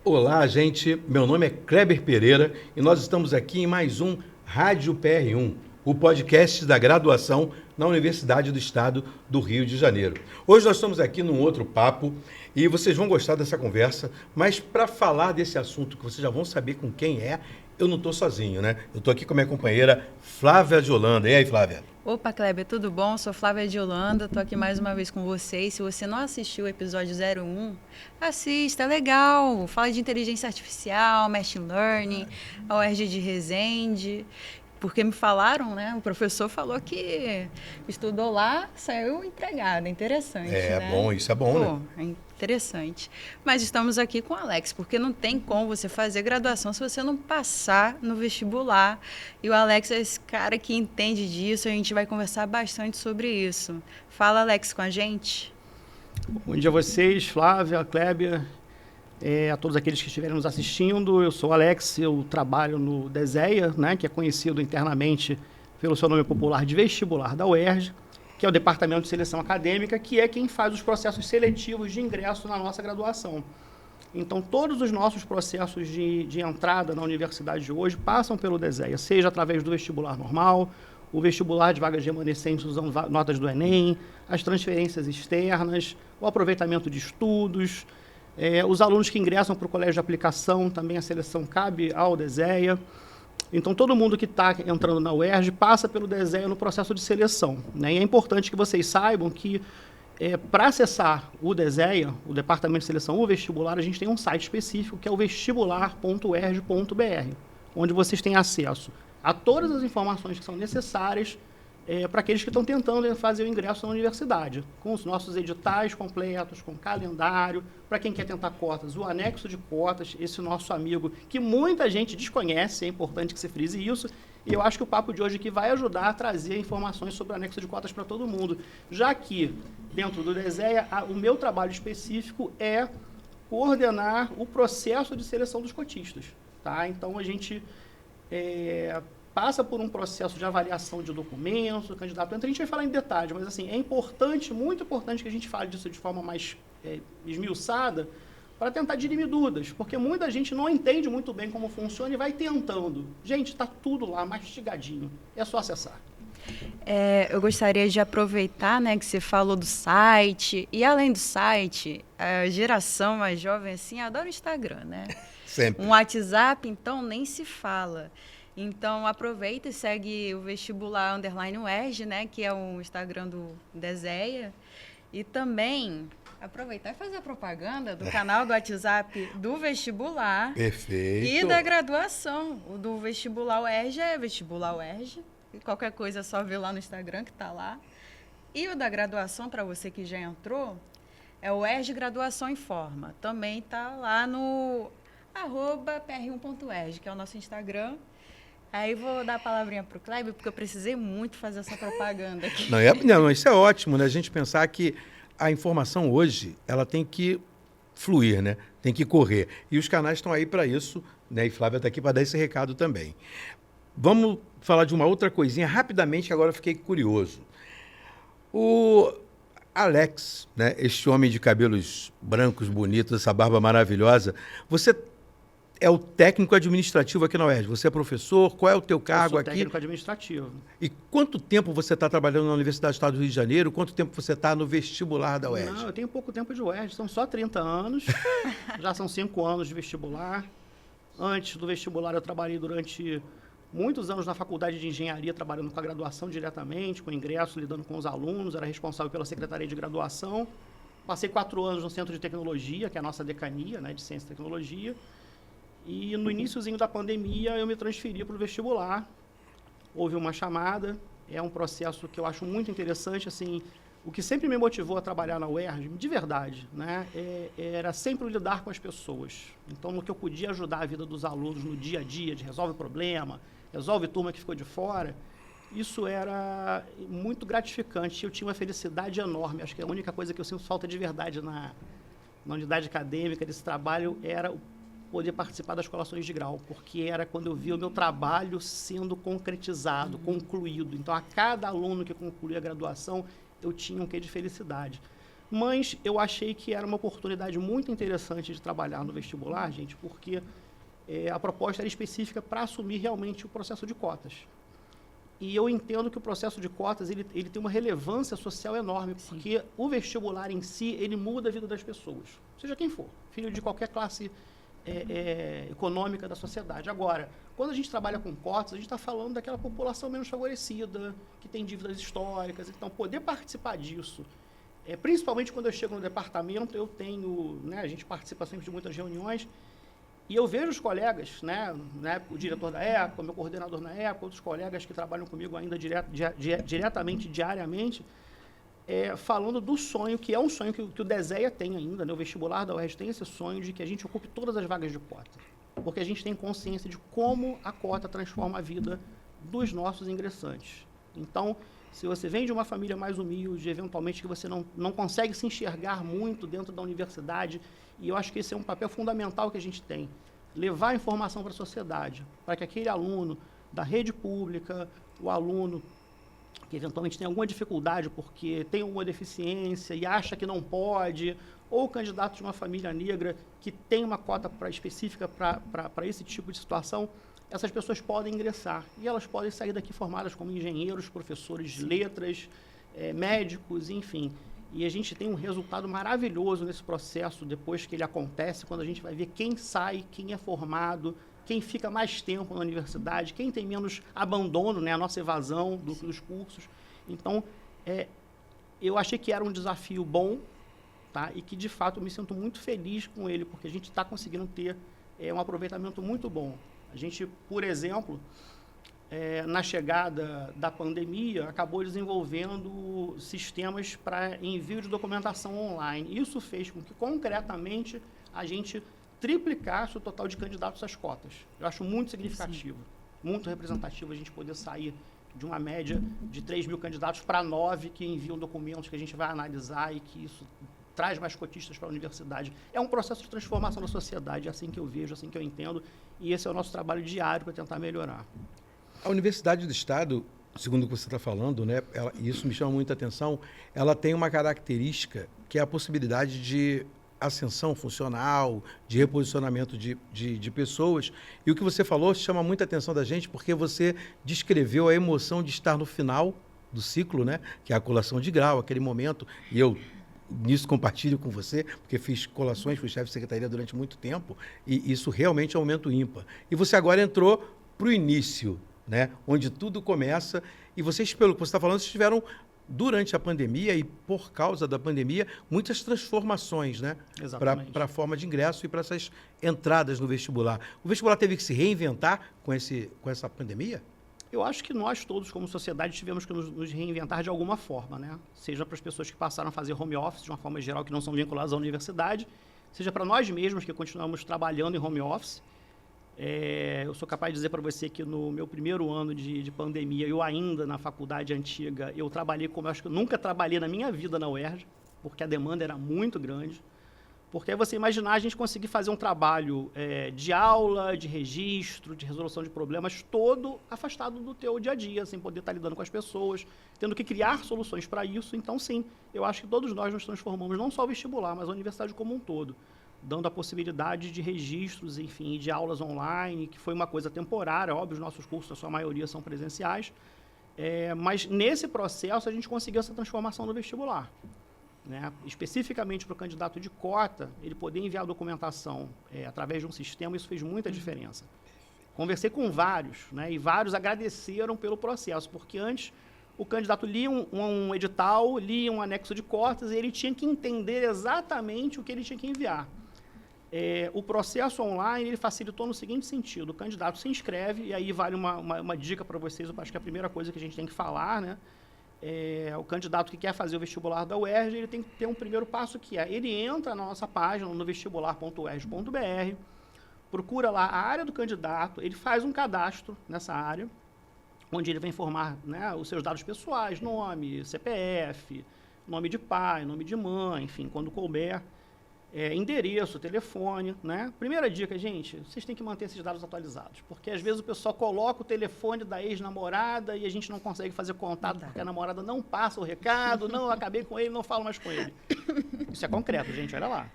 Olá, gente. Meu nome é Kleber Pereira e nós estamos aqui em mais um Rádio PR1, o podcast da graduação na Universidade do Estado do Rio de Janeiro. Hoje nós estamos aqui num outro papo e vocês vão gostar dessa conversa, mas para falar desse assunto que vocês já vão saber com quem é, eu não estou sozinho, né? Eu estou aqui com a minha companheira Flávia de Holanda. E aí, Flávia? Opa, Kleber, tudo bom? Sou Flávia de Holanda, estou aqui mais uma vez com vocês. Se você não assistiu o episódio 01, assista, é legal. Fala de inteligência artificial, machine learning, a UERJ de Resende. Porque me falaram, né? O professor falou que estudou lá, saiu empregado. Interessante, né? Bom, isso é bom, né? É interessante. Mas estamos aqui com o Alex, porque não tem como você fazer graduação se você não passar no vestibular. E o Alex é esse cara que entende disso, a gente vai conversar bastante sobre isso. Fala, Alex, com a gente. Bom dia a vocês, Flávia, Kleber, a todos aqueles que estiverem nos assistindo. Eu sou o Alex, eu trabalho no DESEA, né, que é conhecido internamente pelo seu nome popular de vestibular da UERJ, que é o Departamento de Seleção Acadêmica, que é quem faz os processos seletivos de ingresso na nossa graduação. Então, todos os nossos processos de entrada na universidade de hoje passam pelo DESEA, seja através do vestibular normal, o vestibular de vagas remanescentes usando notas do Enem, as transferências externas, o aproveitamento de estudos, os alunos que ingressam para o colégio de aplicação, também a seleção cabe ao DESEA. Então, todo mundo que está entrando na UERJ passa pelo DESEA no processo de seleção, né? E é importante que vocês saibam que, para acessar o DESEA, o Departamento de Seleção, o vestibular, a gente tem um site específico, que é o vestibular.uerj.br, onde vocês têm acesso a todas as informações que são necessárias para aqueles que estão tentando fazer o ingresso na universidade, com os nossos editais completos, com calendário, para quem quer tentar cotas, o anexo de cotas, esse nosso amigo que muita gente desconhece, é importante que se frise isso, e eu acho que o papo de hoje aqui vai ajudar a trazer informações sobre o anexo de cotas para todo mundo, já que, dentro do DESEA, o meu trabalho específico é coordenar o processo de seleção dos cotistas, tá? Então, a gente passa por um processo de avaliação de documentos, o candidato entra. A gente vai falar em detalhes, mas assim, é importante, muito importante que a gente fale disso de forma mais esmiuçada, para tentar dirimir dúvidas, porque muita gente não entende muito bem como funciona e vai tentando. Gente, está tudo lá, mastigadinho, é só acessar. Eu gostaria de aproveitar, né, que você falou do site, e além do site, a geração mais jovem assim adora o Instagram, né? Sempre. Um WhatsApp, então, nem se fala. Então, aproveita e segue o vestibular _UERJ, né, que é o Instagram do DESEA. E também aproveitar e fazer a propaganda do canal do WhatsApp do vestibular. Perfeito. E da graduação. O do vestibular UERJ é vestibular UERJ. E qualquer coisa é só ver lá no Instagram, que está lá. E o da graduação, para você que já entrou, é o UERJ Graduação Informa. Também está lá no @pr1.erj, que é o nosso Instagram. Aí vou dar a palavrinha para o Kleber, porque eu precisei muito fazer essa propaganda aqui. Não, isso é ótimo, né? A gente pensar que a informação hoje, ela tem que fluir, né? Tem que correr. E os canais estão aí para isso, né? E Flávia está aqui para dar esse recado também. Vamos falar de uma outra coisinha rapidamente, que agora eu fiquei curioso. O Alex, né? Este homem de cabelos brancos, bonitos, essa barba maravilhosa, você é o técnico administrativo aqui na UERJ. Você é professor? Qual é o teu cargo aqui? Técnico administrativo. E quanto tempo você está trabalhando na Universidade do Estado do Rio de Janeiro? Quanto tempo você está no vestibular da UERJ? Não, eu tenho pouco tempo de UERJ, são só 30 anos. Já são 5 anos de vestibular. Antes do vestibular, eu trabalhei durante muitos anos na Faculdade de Engenharia, trabalhando com a graduação diretamente, com ingresso, lidando com os alunos. Era responsável pela Secretaria de Graduação. Passei 4 anos no Centro de Tecnologia, que é a nossa decania, né, de Ciência e Tecnologia. E no iniciozinho da pandemia eu me transferi para o vestibular. Houve uma chamada, é um processo que eu acho muito interessante, assim, o que sempre me motivou a trabalhar na UERJ, de verdade, né, era sempre lidar com as pessoas. Então, no que eu podia ajudar a vida dos alunos no dia a dia, de resolve problema, resolve turma que ficou de fora, isso era muito gratificante. Eu tinha uma felicidade enorme. Acho que a única coisa que eu sinto falta de verdade na unidade acadêmica desse trabalho era o poder participar das colações de grau, porque era quando eu via o meu trabalho sendo concretizado, concluído. Então, a cada aluno que concluía a graduação, eu tinha um quê de felicidade. Mas eu achei que era uma oportunidade muito interessante de trabalhar no vestibular, gente, porque a proposta era específica para assumir realmente o processo de cotas. E eu entendo que o processo de cotas ele tem uma relevância social enorme, porque o vestibular em si, ele muda a vida das pessoas, seja quem for, filho de qualquer classe econômica da sociedade. Agora, quando a gente trabalha com cotas, a gente está falando daquela população menos favorecida, que tem dívidas históricas, então poder participar disso, principalmente quando eu chego no departamento, eu tenho, né, a gente participa sempre de muitas reuniões, e eu vejo os colegas, né, o diretor da época, o meu coordenador na época, outros colegas que trabalham comigo ainda diretamente, diariamente, falando do sonho, que é um sonho que o DESEA tem ainda, né, o vestibular da UERJ tem esse sonho de que a gente ocupe todas as vagas de cota, porque a gente tem consciência de como a cota transforma a vida dos nossos ingressantes. Então, se você vem de uma família mais humilde, eventualmente que você não consegue se enxergar muito dentro da universidade, e eu acho que esse é um papel fundamental que a gente tem, levar a informação para a sociedade, para que aquele aluno da rede pública, o aluno que eventualmente tem alguma dificuldade porque tem alguma deficiência e acha que não pode, ou o candidato de uma família negra que tem uma cota específica para esse tipo de situação, essas pessoas podem ingressar e elas podem sair daqui formadas como engenheiros, professores de letras, médicos, enfim. E a gente tem um resultado maravilhoso nesse processo depois que ele acontece, quando a gente vai ver quem sai, quem é formado, quem fica mais tempo na universidade, quem tem menos abandono, né, a nossa evasão dos cursos. Então, eu achei que era um desafio bom, tá? E que, de fato, eu me sinto muito feliz com ele, porque a gente está conseguindo ter um aproveitamento muito bom. A gente, por exemplo, na chegada da pandemia, acabou desenvolvendo sistemas para envio de documentação online. Isso fez com que, concretamente, a gente triplicasse o total de candidatos às cotas. Eu acho muito significativo, muito representativo a gente poder sair de uma média de 3 mil candidatos para 9 que enviam documentos que a gente vai analisar e que isso traz mais cotistas para a universidade. É um processo de transformação da sociedade, é assim que eu vejo, é assim que eu entendo, e esse é o nosso trabalho diário para tentar melhorar. A Universidade do Estado, segundo o que você está falando, né, e isso me chama muita atenção, ela tem uma característica que é a possibilidade de ascensão funcional, de reposicionamento de pessoas. E o que você falou chama muita atenção da gente, porque você descreveu a emoção de estar no final do ciclo, né, que é a colação de grau, aquele momento, e eu nisso compartilho com você, porque fiz colações, fui chefe de secretaria durante muito tempo, e isso realmente é um momento ímpar. E você agora entrou para o início, né, onde tudo começa, e vocês, pelo que você está falando, vocês tiveram, durante a pandemia e por causa da pandemia, muitas transformações, né, para a forma de ingresso e para essas entradas no vestibular. O vestibular teve que se reinventar com essa pandemia? Eu acho que nós todos, como sociedade, tivemos que nos reinventar de alguma forma, né? Seja para as pessoas que passaram a fazer home office, de uma forma geral, que não são vinculadas à universidade, seja para nós mesmos, que continuamos trabalhando em home office. Eu sou capaz de dizer para você que no meu primeiro ano de pandemia, eu ainda na faculdade antiga, eu trabalhei como eu acho que eu nunca trabalhei na minha vida na UERJ, porque a demanda era muito grande. Porque aí você imaginar a gente conseguir fazer um trabalho de aula, de registro, de resolução de problemas, todo afastado do teu dia a dia, sem poder estar lidando com as pessoas, tendo que criar soluções para isso. Então, sim, eu acho que todos nós nos transformamos, não só o vestibular, mas a universidade como um todo, dando a possibilidade de registros, enfim, de aulas online, que foi uma coisa temporária. Óbvio, os nossos cursos, a sua maioria, são presenciais, mas nesse processo a gente conseguiu essa transformação no vestibular. Né? Especificamente para o candidato de cota, ele poder enviar a documentação através de um sistema, isso fez muita diferença. Conversei com vários, né, e vários agradeceram pelo processo, porque antes o candidato lia um edital, lia um anexo de cotas e ele tinha que entender exatamente o que ele tinha que enviar. O processo online ele facilitou no seguinte sentido: o candidato se inscreve, e aí vale uma dica para vocês, eu acho que é a primeira coisa que a gente tem que falar, né? O candidato que quer fazer o vestibular da UERJ, ele tem que ter um primeiro passo que ele entra na nossa página, no vestibular.uerj.br, procura lá a área do candidato, ele faz um cadastro nessa área, onde ele vai informar, né, os seus dados pessoais, nome, CPF, nome de pai, nome de mãe, enfim, quando couber. endereço, telefone, né? Primeira dica, gente, vocês têm que manter esses dados atualizados, porque às vezes o pessoal coloca o telefone da ex-namorada e a gente não consegue fazer contato porque a namorada não passa o recado, não, acabei com ele, não falo mais com ele. Isso é concreto, gente, olha lá.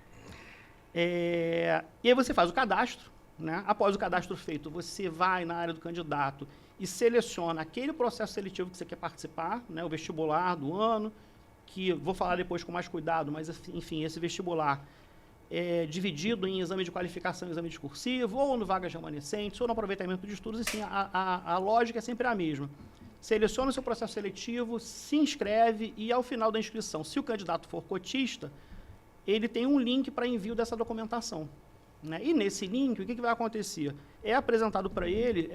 E aí você faz o cadastro, né? Após o cadastro feito, você vai na área do candidato e seleciona aquele processo seletivo que você quer participar, né? O vestibular do ano, que vou falar depois com mais cuidado, mas enfim, esse vestibular é dividido em exame de qualificação e exame discursivo, ou no vagas remanescentes, ou no aproveitamento de estudos, assim, a lógica é sempre a mesma. Seleciona o seu processo seletivo, se inscreve e, ao final da inscrição, se o candidato for cotista, ele tem um link para envio dessa documentação, né? E nesse link, o que vai acontecer? É apresentado para ele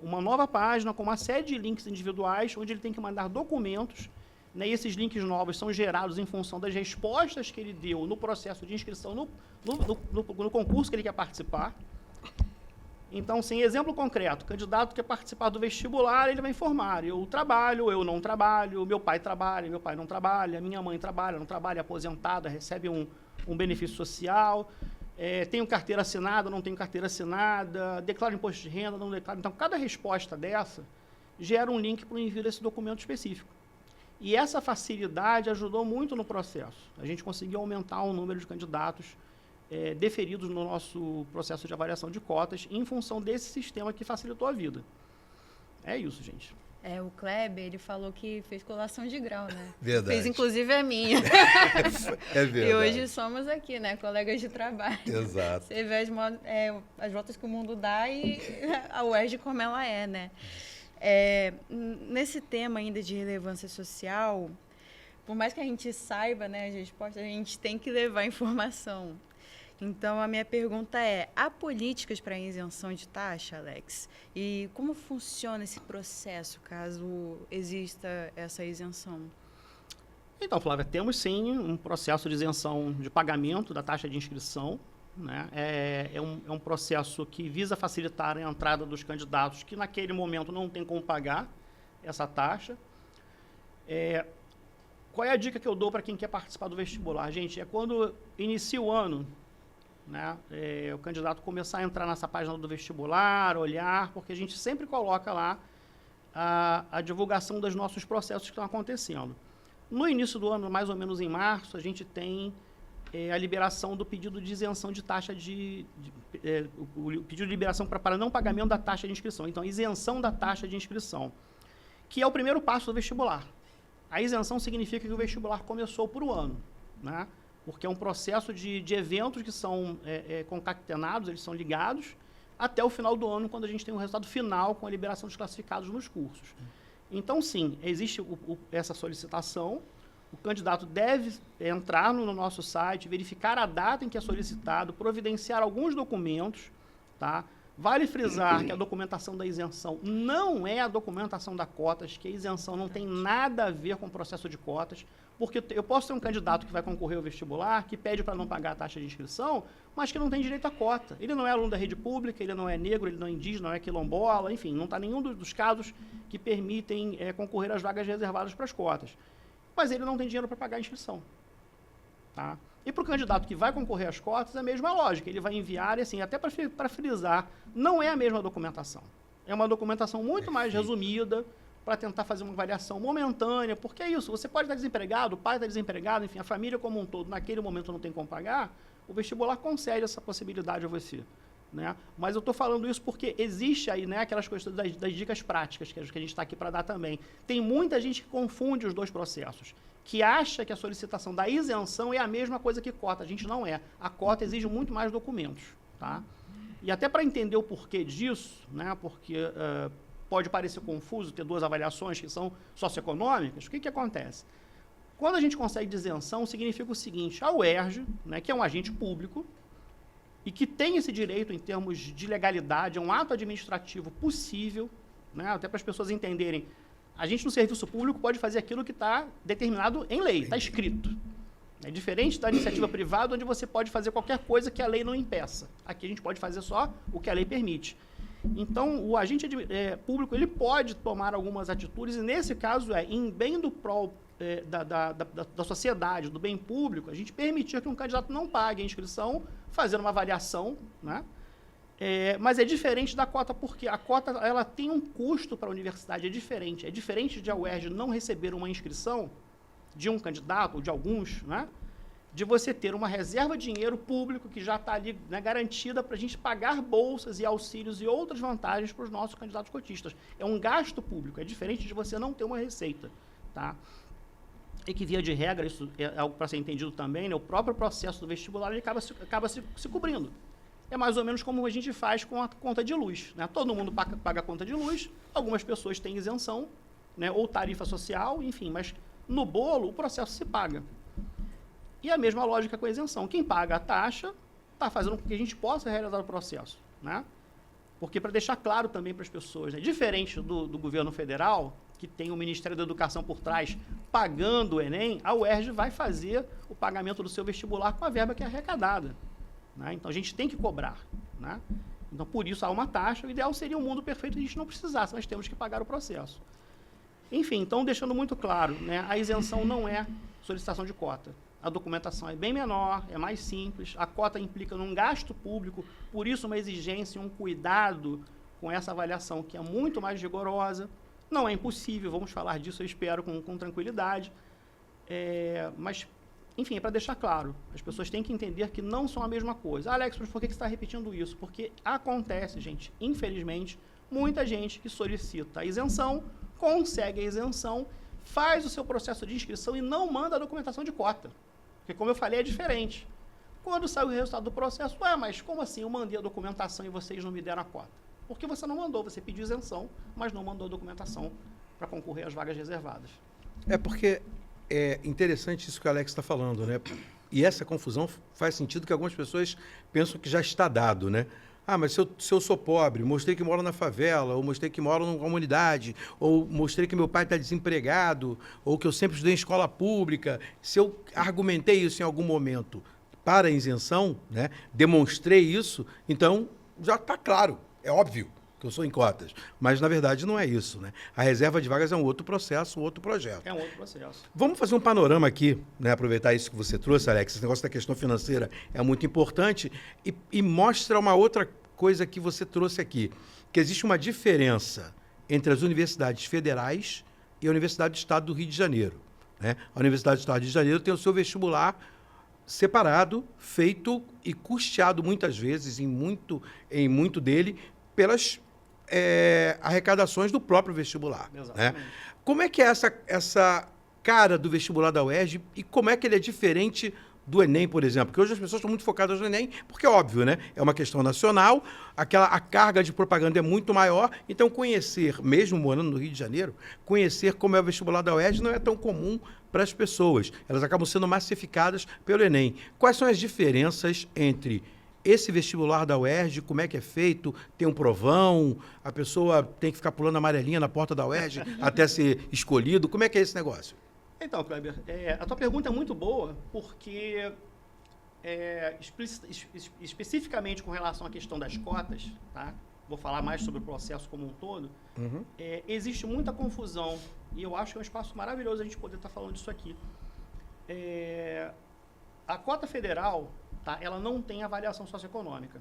uma nova página com uma série de links individuais, onde ele tem que mandar documentos, né? E esses links novos são gerados em função das respostas que ele deu no processo de inscrição no concurso que ele quer participar. Então, sem exemplo concreto, o candidato quer participar do vestibular, ele vai informar: eu trabalho, eu não trabalho, meu pai trabalha, meu pai não trabalha, minha mãe trabalha, não trabalha, é aposentada, recebe um benefício social, tenho carteira assinada, não tenho carteira assinada, declaro imposto de renda, não declaro. Então, cada resposta dessa gera um link para o envio desse documento específico. E essa facilidade ajudou muito no processo. A gente conseguiu aumentar o número de candidatos deferidos no nosso processo de avaliação de cotas em função desse sistema que facilitou a vida. É isso, gente. O Kleber, ele falou que fez colação de grau, né? Verdade. Fez, inclusive, a minha. É verdade. E hoje somos aqui, né? Colegas de trabalho. Exato. Você vê as voltas que o mundo dá e a UERJ como ela é, né? Nesse tema ainda de relevância social, por mais que a gente saiba, né, as respostas, a gente tem que levar informação. Então, a minha pergunta é: há políticas para isenção de taxa, Alex? E como funciona esse processo, caso exista essa isenção? Então, Flávia, temos sim um processo de isenção de pagamento da taxa de inscrição, né? É um processo que visa facilitar a entrada dos candidatos que naquele momento não tem como pagar essa taxa. Qual é a dica que eu dou para quem quer participar do vestibular? Gente, é quando inicia o ano, né? O candidato começar a entrar nessa página do vestibular, olhar, porque a gente sempre coloca lá a divulgação dos nossos processos que estão acontecendo. No início do ano, mais ou menos em março, a gente tem a liberação do pedido de isenção de taxa o pedido de liberação para não pagamento da taxa de inscrição. Então, isenção da taxa de inscrição, que é o primeiro passo do vestibular. A isenção significa que o vestibular começou por um ano, né? Porque é um processo de eventos que são concatenados, eles são ligados, até o final do ano, quando a gente tem o resultado final com a liberação dos classificados nos cursos. Então, sim, existe essa solicitação. O candidato deve entrar no nosso site, verificar a data em que é solicitado, providenciar alguns documentos, tá? Vale frisar que a documentação da isenção não é a documentação da cotas, que a isenção não tem nada a ver com o processo de cotas, porque eu posso ter um candidato que vai concorrer ao vestibular, que pede para não pagar a taxa de inscrição, mas que não tem direito à cota. Ele não é aluno da rede pública, ele não é negro, ele não é indígena, não é quilombola, enfim, não está nenhum dos casos que permitem concorrer às vagas reservadas para as cotas. Mas ele não tem dinheiro para pagar a inscrição, tá? E para o candidato que vai concorrer às cotas, é a mesma lógica. Ele vai enviar, e assim, até para frisar, não é a mesma documentação. É uma documentação muito mais resumida, para tentar fazer uma avaliação momentânea, porque é isso, você pode estar desempregado, o pai está desempregado, enfim, a família como um todo, naquele momento não tem como pagar, o vestibular concede essa possibilidade a você, né? Mas eu estou falando isso porque existe aí, né, aquelas coisas das dicas práticas que a gente está aqui para dar também. Tem muita gente que confunde os dois processos, que acha que a solicitação da isenção é a mesma coisa que cota. A gente não é. A cota exige muito mais documentos, tá? E até para entender o porquê disso, né, porque pode parecer confuso ter duas avaliações que são socioeconômicas, o que acontece? Quando a gente consegue de isenção, significa o seguinte: a UERJ, né, que é um agente público, e que tem esse direito em termos de legalidade, é um ato administrativo possível, né, até para as pessoas entenderem, a gente no serviço público pode fazer aquilo que está determinado em lei, está escrito. É diferente da iniciativa privada, onde você pode fazer qualquer coisa que a lei não impeça. Aqui a gente pode fazer só o que a lei permite. Então, o agente público ele pode tomar algumas atitudes, e nesse caso em bem do prol da sociedade, do bem público, a gente permitir que um candidato não pague a inscrição, fazendo uma avaliação, né? Mas é diferente da cota, porque a cota ela tem um custo para a universidade, é diferente. É diferente de a UERJ não receber uma inscrição de um candidato, ou de alguns, né? De você ter uma reserva de dinheiro público que já está ali, né, garantida para a gente pagar bolsas e auxílios e outras vantagens para os nossos candidatos cotistas. É um gasto público, é diferente de você não ter uma receita, tá? E que, via de regra, isso é algo para ser entendido também, né? O próprio processo do vestibular ele acaba se cobrindo. É mais ou menos como a gente faz com a conta de luz, né? Todo mundo paga a conta de luz, algumas pessoas têm isenção, né? Ou tarifa social, enfim, mas no bolo o processo se paga. E a mesma lógica com a isenção. Quem paga a taxa está fazendo com que a gente possa realizar o processo, né? Porque, para deixar claro também para as pessoas, né? Diferente do governo federal, que tem o Ministério da Educação por trás pagando o Enem, a UERJ vai fazer o pagamento do seu vestibular com a verba que é arrecadada, né? Então, a gente tem que cobrar, né? Então, por isso, há uma taxa. O ideal seria um mundo perfeito que a gente não precisasse, mas temos que pagar o processo. Enfim, então, deixando muito claro, né? A isenção não é solicitação de cota. A documentação é bem menor, é mais simples, a cota implica num gasto público, por isso uma exigência e um cuidado com essa avaliação que é muito mais rigorosa. Não é impossível, vamos falar disso, eu espero, com tranquilidade. Mas, enfim, é para deixar claro, as pessoas têm que entender que não são a mesma coisa. Alex, mas por que você está repetindo isso? Porque acontece, gente, infelizmente, muita gente que solicita a isenção, consegue a isenção, faz o seu processo de inscrição e não manda a documentação de cota. Porque, como eu falei, é diferente. Quando sai o resultado do processo, mas como assim eu mandei a documentação e vocês não me deram a cota? Porque você não mandou, você pediu isenção, mas não mandou a documentação para concorrer às vagas reservadas. Porque é interessante isso que o Alex está falando, né? E essa confusão faz sentido que algumas pessoas pensam que já está dado, né? Mas se eu sou pobre, mostrei que moro na favela, ou mostrei que moro numa comunidade, ou mostrei que meu pai está desempregado, ou que eu sempre estudei em escola pública, se eu argumentei isso em algum momento para a isenção, né, demonstrei isso, então já está claro, é óbvio que eu sou em cotas. Mas, na verdade, não é isso, né? A reserva de vagas é um outro processo, um outro projeto. É um outro processo. Vamos fazer um panorama aqui, né? Aproveitar isso que você trouxe, Alex. Esse negócio da questão financeira é muito importante e mostra uma outra coisa que você trouxe aqui, que existe uma diferença entre as universidades federais e a Universidade do Estado do Rio de Janeiro, né? A Universidade do Estado do Rio de Janeiro tem o seu vestibular separado, feito e custeado muitas vezes, em muito dele, pelas arrecadações do próprio vestibular. Exatamente. Né? Como é que é essa cara do vestibular da UERJ e como é que ele é diferente do Enem, por exemplo? Porque hoje as pessoas estão muito focadas no Enem, porque é óbvio, né? É uma questão nacional, a carga de propaganda é muito maior, então conhecer, mesmo morando no Rio de Janeiro, conhecer como é o vestibular da UERJ não é tão comum para as pessoas. Elas acabam sendo massificadas pelo Enem. Quais são as diferenças entre esse vestibular da UERJ, como é que é feito? Tem um provão? A pessoa tem que ficar pulando amarelinha na porta da UERJ até ser escolhido? Como é que é esse negócio? Então, Kleber, a tua pergunta é muito boa, porque especificamente com relação à questão das cotas, tá? Vou falar mais sobre o processo como um todo, existe muita confusão, e eu acho que é um espaço maravilhoso a gente poder estar falando disso aqui. A cota federal, tá? Ela não tem avaliação socioeconômica.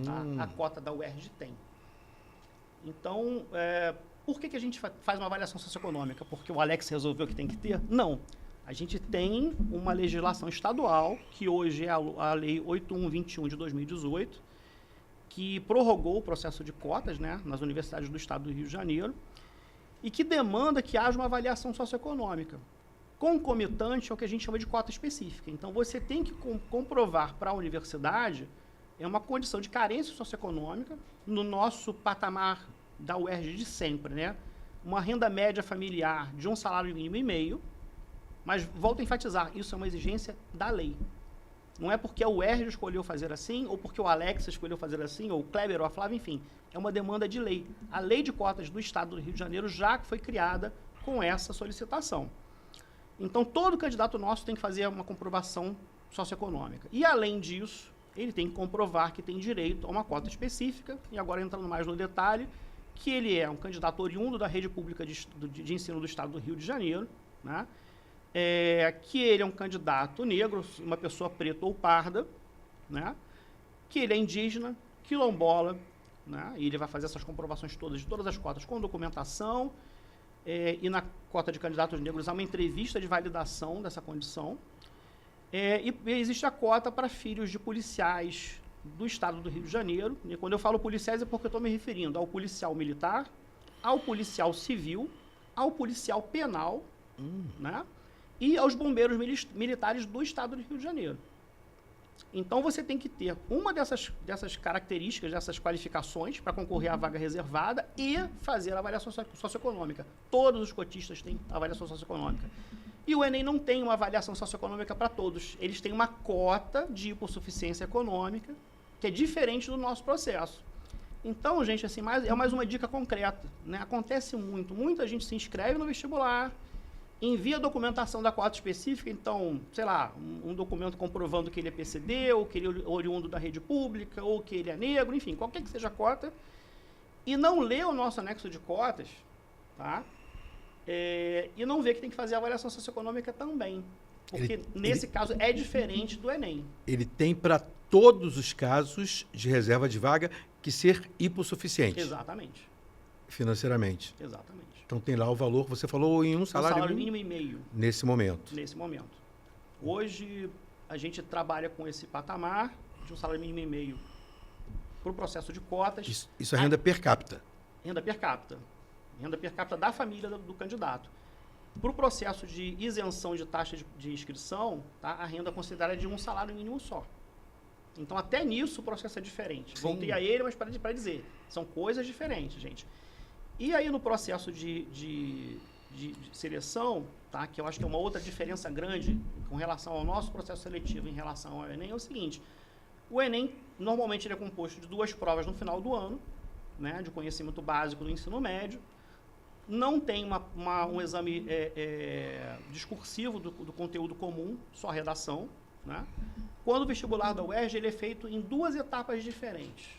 Tá? A cota da UERJ tem. Então, por que a gente faz uma avaliação socioeconômica? Porque o Alex resolveu que tem que ter? Não. A gente tem uma legislação estadual, que hoje é a Lei 8121 de 2018, que prorrogou o processo de cotas, né, nas universidades do Estado do Rio de Janeiro, e que demanda que haja uma avaliação socioeconômica, concomitante ao que a gente chama de cota específica. Então, você tem que comprovar para a universidade uma condição de carência socioeconômica no nosso patamar da UERJ de sempre, né? Uma renda média familiar de um salário mínimo e meio, mas volto a enfatizar, isso é uma exigência da lei. Não é porque a UERJ escolheu fazer assim, ou porque o Alex escolheu fazer assim, ou o Kleber ou a Flávia, enfim, é uma demanda de lei. A lei de cotas do Estado do Rio de Janeiro já foi criada com essa solicitação. Então, todo candidato nosso tem que fazer uma comprovação socioeconômica. E, além disso, ele tem que comprovar que tem direito a uma cota específica, e agora entrando mais no detalhe, que ele é um candidato oriundo da rede pública de ensino do Estado do Rio de Janeiro, né? Que ele é um candidato negro, uma pessoa preta ou parda, né? Que ele é indígena, quilombola, né? E ele vai fazer essas comprovações todas, de todas as cotas, com documentação, e na cota de candidatos negros há uma entrevista de validação dessa condição. E existe a cota para filhos de policiais do estado do Rio de Janeiro. E quando eu falo policiais é porque eu estou me referindo ao policial militar, ao policial civil, ao policial penal, né? E aos bombeiros militares do estado do Rio de Janeiro. Então, você tem que ter uma dessas características, dessas qualificações para concorrer à vaga reservada e fazer a avaliação socioeconômica. Todos os cotistas têm avaliação socioeconômica. E o Enem não tem uma avaliação socioeconômica para todos. Eles têm uma cota de hipossuficiência econômica, que é diferente do nosso processo. Então, gente, assim, é mais uma dica concreta, né? Acontece muito. Muita gente se inscreve no vestibular, envia a documentação da cota específica, então, sei lá, um documento comprovando que ele é PCD, ou que ele é oriundo da rede pública, ou que ele é negro, enfim, qualquer que seja a cota, e não lê o nosso anexo de cotas, tá? E não vê que tem que fazer a avaliação socioeconômica também. Porque, nesse caso, é diferente do Enem. Ele tem, para todos os casos de reserva de vaga, que ser hipossuficiente. Exatamente. Financeiramente. Exatamente. Então, tem lá o valor, você falou, em um salário mínimo e meio. Nesse momento. Nesse momento. Hoje, a gente trabalha com esse patamar de um salário mínimo e meio para o processo de cotas. Isso é renda per capita. Renda per capita. Renda per capita da família do candidato. Para o processo de isenção de taxa de inscrição, tá, a renda é considerada de um salário mínimo só. Então, até nisso, o processo é diferente. Sim. Voltei a ele, mas para dizer, são coisas diferentes, gente. E aí, no processo de seleção, tá, que eu acho que é uma outra diferença grande com relação ao nosso processo seletivo em relação ao Enem, é o seguinte: o Enem, normalmente, ele é composto de 2 provas no final do ano, né, de conhecimento básico do ensino médio. Não tem um exame discursivo do conteúdo comum, só redação, né? Quando o vestibular da UERJ, ele é feito em 2 etapas diferentes.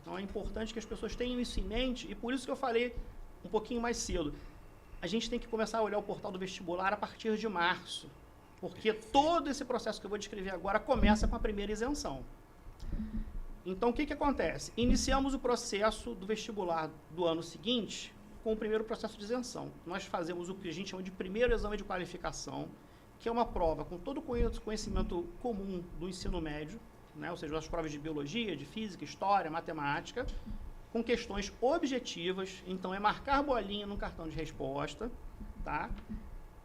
Então, é importante que as pessoas tenham isso em mente, e por isso que eu falei um pouquinho mais cedo. A gente tem que começar a olhar o portal do vestibular a partir de março, porque todo esse processo que eu vou descrever agora começa com a primeira isenção. Então, o que acontece? Iniciamos o processo do vestibular do ano seguinte com o primeiro processo de isenção. Nós fazemos o que a gente chama de primeiro exame de qualificação, que é uma prova com todo o conhecimento comum do ensino médio, né? Ou seja, as provas de biologia, de física, história, matemática, com questões objetivas. Então, é marcar bolinha no cartão de resposta, tá?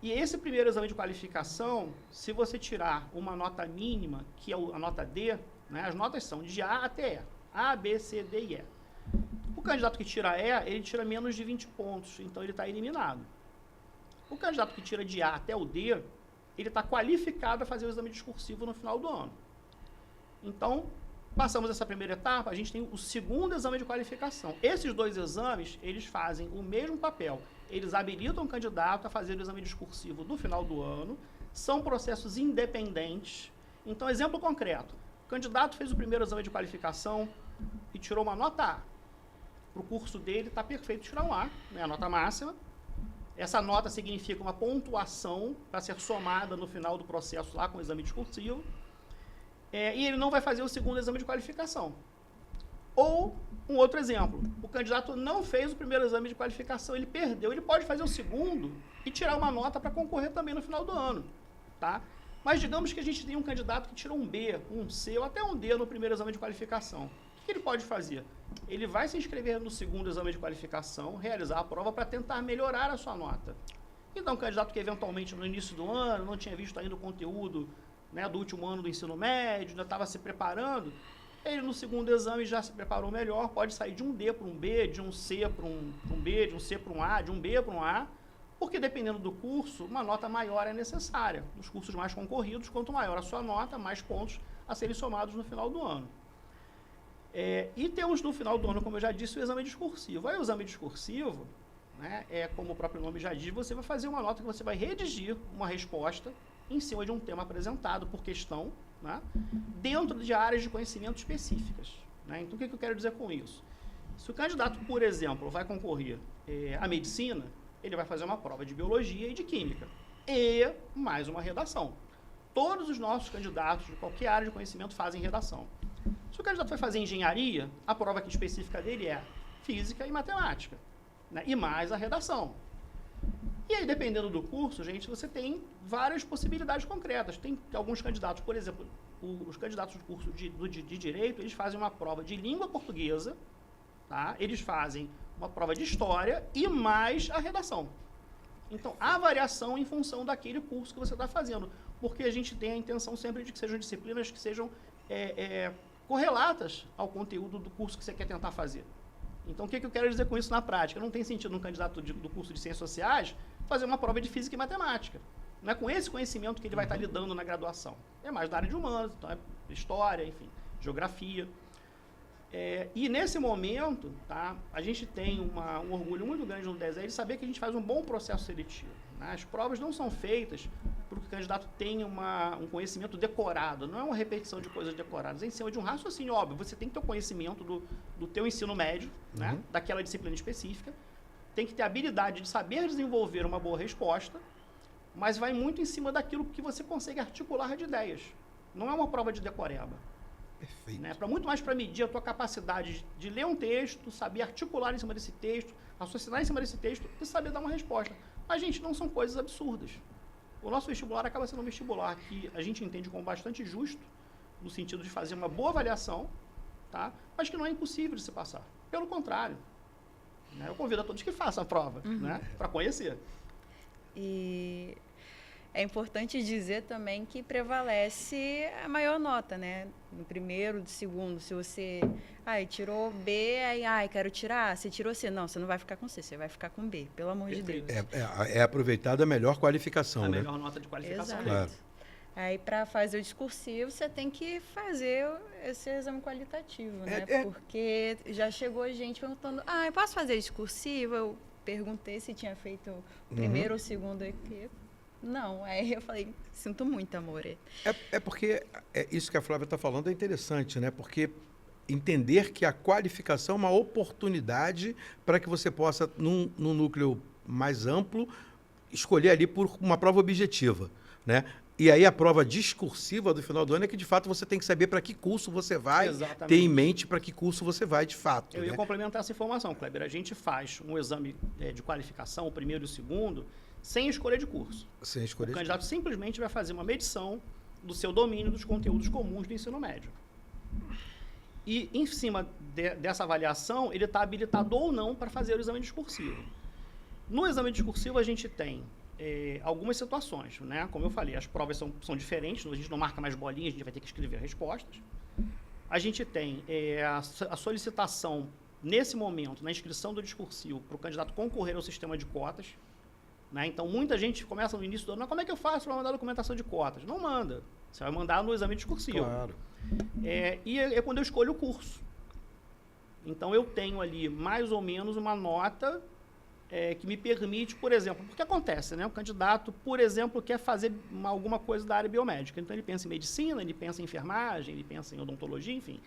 E esse primeiro exame de qualificação, se você tirar uma nota mínima, que é a nota D, né? As notas são de A até E. A, B, C, D e E. O candidato que tira E, ele tira menos de 20 pontos, então ele está eliminado. O candidato que tira de A até o D, ele está qualificado a fazer o exame discursivo no final do ano. Então, passamos essa primeira etapa, a gente tem o segundo exame de qualificação. Esses 2 exames, eles fazem o mesmo papel. Eles habilitam o candidato a fazer o exame discursivo no final do ano, são processos independentes. Então, exemplo concreto, o candidato fez o primeiro exame de qualificação e tirou uma nota A. Para o curso dele, está perfeito tirar um A, né, a nota máxima. Essa nota significa uma pontuação para ser somada no final do processo lá com o exame discursivo. E ele não vai fazer o segundo exame de qualificação. Ou, um outro exemplo, o candidato não fez o primeiro exame de qualificação, ele perdeu, ele pode fazer o segundo e tirar uma nota para concorrer também no final do ano, tá? Mas digamos que a gente tem um candidato que tirou um B, um C ou até um D no primeiro exame de qualificação. O que ele pode fazer? Ele vai se inscrever no segundo exame de qualificação, realizar a prova para tentar melhorar a sua nota. Então, um candidato que eventualmente no início do ano não tinha visto ainda o conteúdo, né, do último ano do ensino médio, ainda estava se preparando, ele no segundo exame já se preparou melhor, pode sair de um D para um B, de um C para um B, de um C para um A, de um B para um A, porque dependendo do curso, uma nota maior é necessária. Nos cursos mais concorridos, quanto maior a sua nota, mais pontos a serem somados no final do ano. E temos no final do ano, como eu já disse, o exame discursivo. Aí o exame discursivo, né, como o próprio nome já diz, você vai fazer uma nota que você vai redigir uma resposta em cima de um tema apresentado por questão, né, dentro de áreas de conhecimento específicas. Né? Então, o que eu quero dizer com isso? Se o candidato, por exemplo, vai concorrer à medicina, ele vai fazer uma prova de biologia e de química. e mais uma redação. Todos os nossos candidatos de qualquer área de conhecimento fazem redação. Se o candidato vai fazer engenharia, a prova aqui específica dele é física e matemática, né? E mais a redação. E aí, dependendo do curso, gente, você tem várias possibilidades concretas. Tem alguns candidatos, por exemplo, os candidatos do curso de Direito, eles fazem uma prova de língua portuguesa, tá? Eles fazem uma prova de história e mais a redação. Então, há variação em função daquele curso que você está fazendo, porque a gente tem a intenção sempre de que sejam disciplinas que sejam correlatas ao conteúdo do curso que você quer tentar fazer. Então, o que eu quero dizer com isso na prática? Não tem sentido um candidato do curso de Ciências Sociais fazer uma prova de Física e Matemática. Não é com esse conhecimento que ele vai estar lidando na graduação. É mais da área de humanas, então é história, enfim, geografia. E nesse momento, tá, a gente tem um orgulho muito grande no DESE de saber que a gente faz um bom processo seletivo, né? As provas não são feitas para que o candidato tenha um conhecimento decorado, não é uma repetição de coisas decoradas, é em cima de um raciocínio óbvio. Você tem que ter o conhecimento do teu ensino médio, né, daquela disciplina específica, tem que ter a habilidade de saber desenvolver uma boa resposta, mas vai muito em cima daquilo que você consegue articular de ideias. Não é uma prova de decoreba. Perfeito. Né? Muito mais para medir a tua capacidade de ler um texto, saber articular em cima desse texto, raciocinar em cima desse texto e saber dar uma resposta. Mas, gente, não são coisas absurdas. O nosso vestibular acaba sendo um vestibular que a gente entende como bastante justo, no sentido de fazer uma boa avaliação, tá? Mas que não é impossível de se passar. Pelo contrário. Né? Eu convido a todos que façam a prova, né? Para conhecer. E é importante dizer também que prevalece a maior nota, né? No primeiro, do segundo, se você tirou B, aí quero tirar, você tirou C. Não, você não vai ficar com C, você vai ficar com B, pelo amor de Deus. É aproveitada a melhor qualificação, a né? melhor nota de qualificação. Exato. Claro. Aí, para fazer o discursivo, você tem que fazer esse exame qualitativo, né? Porque já chegou gente perguntando, eu posso fazer discursivo? Eu perguntei se tinha feito o primeiro ou segundo aqui. Não, aí eu falei, sinto muito, amor. Porque isso que a Flávia está falando é interessante, né? Porque entender que a qualificação é uma oportunidade para que você possa, num núcleo mais amplo, escolher ali por uma prova objetiva, né? E aí a prova discursiva do final do ano é que, de fato, você tem que saber para que curso você vai, ter em mente para que curso você vai, de fato. Eu ia complementar essa informação, Kleber. A gente faz um exame de qualificação, o primeiro e o segundo, sem escolha de curso. Sem escolha. O candidato simplesmente vai fazer uma medição do seu domínio dos conteúdos comuns do ensino médio. E, em cima dessa avaliação, ele está habilitado ou não para fazer o exame discursivo. No exame discursivo, a gente tem algumas situações, né? Como eu falei, as provas são diferentes, a gente não marca mais bolinhas, a gente vai ter que escrever respostas. A gente tem a solicitação, nesse momento, na inscrição do discursivo, para o candidato concorrer ao sistema de cotas. Né? Então, muita gente começa no início do ano, como é que eu faço para mandar a documentação de cotas? Não manda, você vai mandar no exame discursivo. Claro. E é quando eu escolho o curso. Então, eu tenho ali mais ou menos uma nota que me permite, por exemplo, porque acontece, né? O candidato, por exemplo, quer fazer alguma coisa da área biomédica. Então, ele pensa em medicina, ele pensa em enfermagem, ele pensa em odontologia, enfim.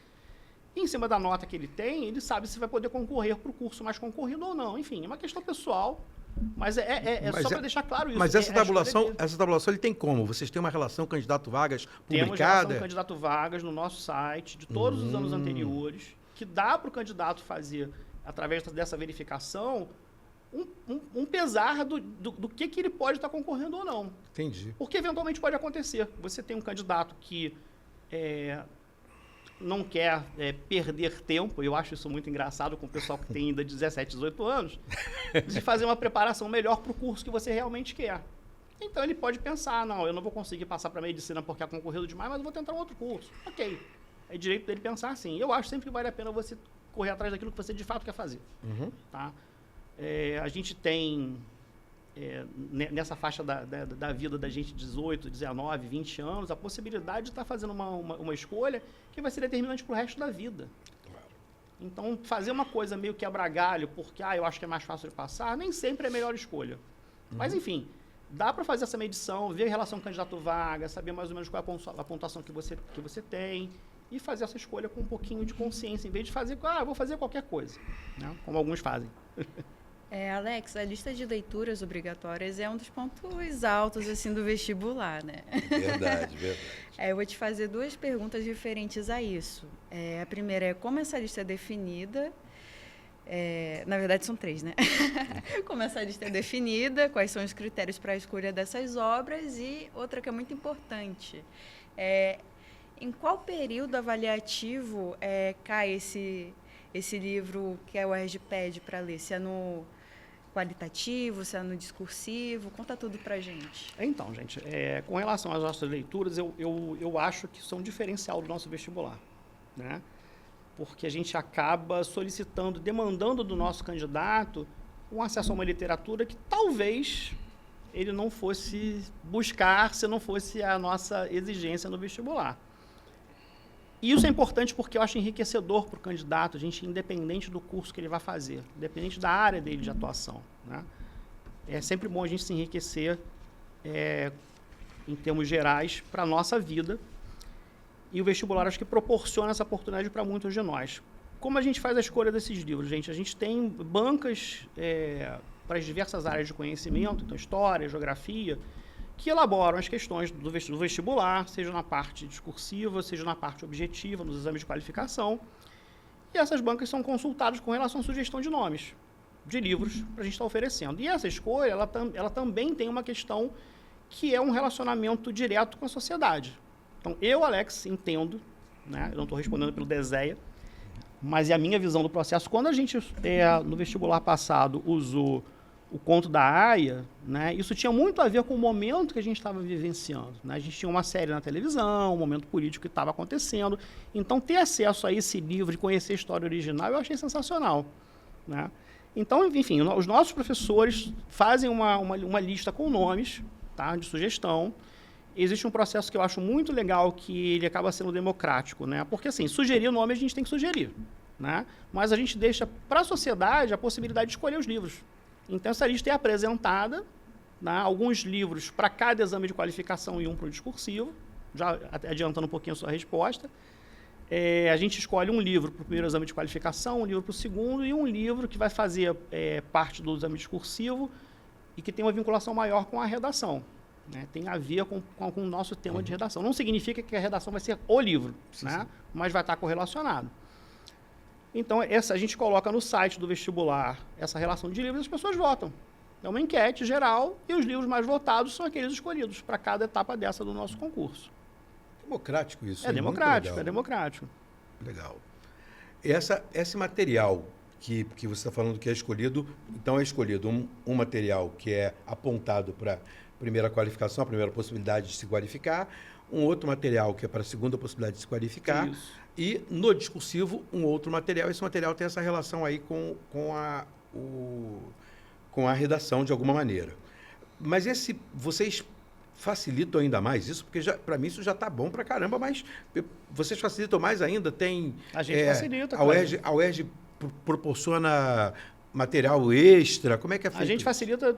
E, em cima da nota que ele tem, ele sabe se vai poder concorrer para o curso mais concorrido ou não. Enfim, é uma questão pessoal, mas só para deixar claro isso. Mas essa tabulação ele tem como? Vocês têm uma relação candidato-vagas publicada? Temos relação candidato-vagas no nosso site, de todos os anos anteriores, que dá para o candidato fazer, através dessa verificação, um pesar do que ele pode estar concorrendo ou não. Entendi. Porque eventualmente pode acontecer. Você tem um candidato que não quer perder tempo, eu acho isso muito engraçado com o pessoal que tem ainda 17, 18 anos, de fazer uma preparação melhor para o curso que você realmente quer. Então ele pode pensar, não, eu não vou conseguir passar para medicina porque é concorrido demais, mas eu vou tentar um outro curso. Ok, é direito dele pensar assim. Eu acho sempre que vale a pena você correr atrás daquilo que você de fato quer fazer. Tá? A gente tem, nessa faixa da vida da gente, 18, 19, 20 anos, a possibilidade de estar fazendo uma escolha que vai ser determinante para o resto da vida. Claro. Então, fazer uma coisa meio quebra-galho, porque eu acho que é mais fácil de passar, nem sempre é a melhor escolha. Mas, enfim, dá para fazer essa medição, ver a relação candidato-vaga, saber mais ou menos qual é a pontuação que você tem e fazer essa escolha com um pouquinho de consciência, em vez de fazer, vou fazer qualquer coisa, né? Como alguns fazem. Alex, a lista de leituras obrigatórias é um dos pontos altos assim do vestibular, né? Verdade, verdade. Eu vou te fazer 2 perguntas referentes a isso. A primeira é como essa lista é definida. Na verdade, são 3, né? Como essa lista é definida, quais são os critérios para a escolha dessas obras e outra que é muito importante. Em qual período avaliativo cai esse livro que a UERJ pede para ler? Se é no qualitativo, se é no discursivo? Conta tudo para a gente. Então, gente, com relação às nossas leituras, eu acho que isso é um diferencial do nosso vestibular, né? Porque a gente acaba solicitando, demandando do nosso candidato um acesso a uma literatura que talvez ele não fosse buscar se não fosse a nossa exigência no vestibular. E isso é importante porque eu acho enriquecedor para o candidato, a gente, independente do curso que ele vai fazer, independente da área dele de atuação, né? É sempre bom a gente se enriquecer em termos gerais para a nossa vida. E o vestibular acho que proporciona essa oportunidade para muitos de nós. Como a gente faz a escolha desses livros, gente? A gente tem bancas para as diversas áreas de conhecimento, então história, geografia, que elaboram as questões do vestibular, seja na parte discursiva, seja na parte objetiva, nos exames de qualificação. E essas bancas são consultadas com relação à sugestão de nomes, de livros, para a gente estar oferecendo. E essa escolha, ela também tem uma questão que é um relacionamento direto com a sociedade. Então, eu, Alex, entendo, né? Eu não estou respondendo pelo DESEA, mas é a minha visão do processo. Quando a gente, no vestibular passado, usou o conto da Aia, né? Isso tinha muito a ver com o momento que a gente estava vivenciando, né? A gente tinha uma série na televisão, um momento político que estava acontecendo. Então, ter acesso a esse livro e conhecer a história original, eu achei sensacional, né? Então, enfim, os nossos professores fazem uma lista com nomes, tá? De sugestão. Existe um processo que eu acho muito legal, que ele acaba sendo democrático, né? Porque, assim, sugerir o nome a gente tem que sugerir, né? Mas a gente deixa para a sociedade a possibilidade de escolher os livros. Então, essa lista é apresentada, né? Alguns livros para cada exame de qualificação e um para o discursivo, já adiantando um pouquinho a sua resposta. A gente escolhe um livro para o primeiro exame de qualificação, um livro para o segundo e um livro que vai fazer parte do exame discursivo e que tem uma vinculação maior com a redação. Né? Tem a ver com o nosso tema de redação. Não significa que a redação vai ser o livro, sim, né? Sim. Mas vai estar correlacionado. Então, a gente coloca no site do vestibular essa relação de livros e as pessoas votam. É uma enquete geral e os livros mais votados são aqueles escolhidos para cada etapa dessa do nosso concurso. Democrático isso. É democrático, é democrático. Legal. Esse material que você está falando que é escolhido, então é escolhido um material que é apontado para primeira qualificação, a primeira possibilidade de se qualificar, um outro material que é para a segunda possibilidade de se qualificar, isso. E no discursivo um outro material. Esse material tem essa relação aí com a redação de alguma maneira. Mas vocês facilitam ainda mais isso, porque para mim isso já está bom para caramba, mas vocês facilitam mais ainda? A gente facilita. A UERJ proporciona material extra? Como é que é feito? A gente facilita,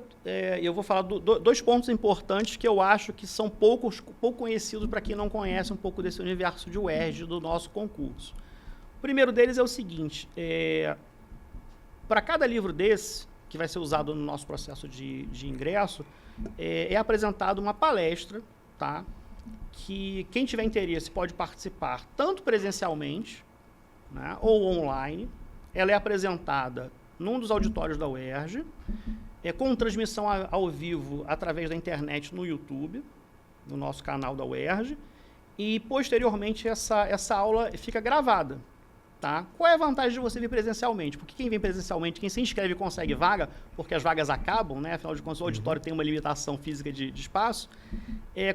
eu vou falar 2 pontos importantes que eu acho que são pouco conhecidos para quem não conhece um pouco desse universo de UERJ, do nosso concurso. O primeiro deles é o seguinte, para cada livro desse, que vai ser usado no nosso processo de ingresso, é apresentada uma palestra, tá? Que quem tiver interesse pode participar tanto presencialmente, né, ou online. Ela é apresentada num dos auditórios da UERJ, com transmissão ao vivo através da internet no YouTube, no nosso canal da UERJ, e posteriormente essa aula fica gravada. Tá? Qual é a vantagem de você vir presencialmente? Porque quem vem presencialmente, quem se inscreve consegue vaga, porque as vagas acabam, né? Afinal de contas o auditório tem uma limitação física de espaço,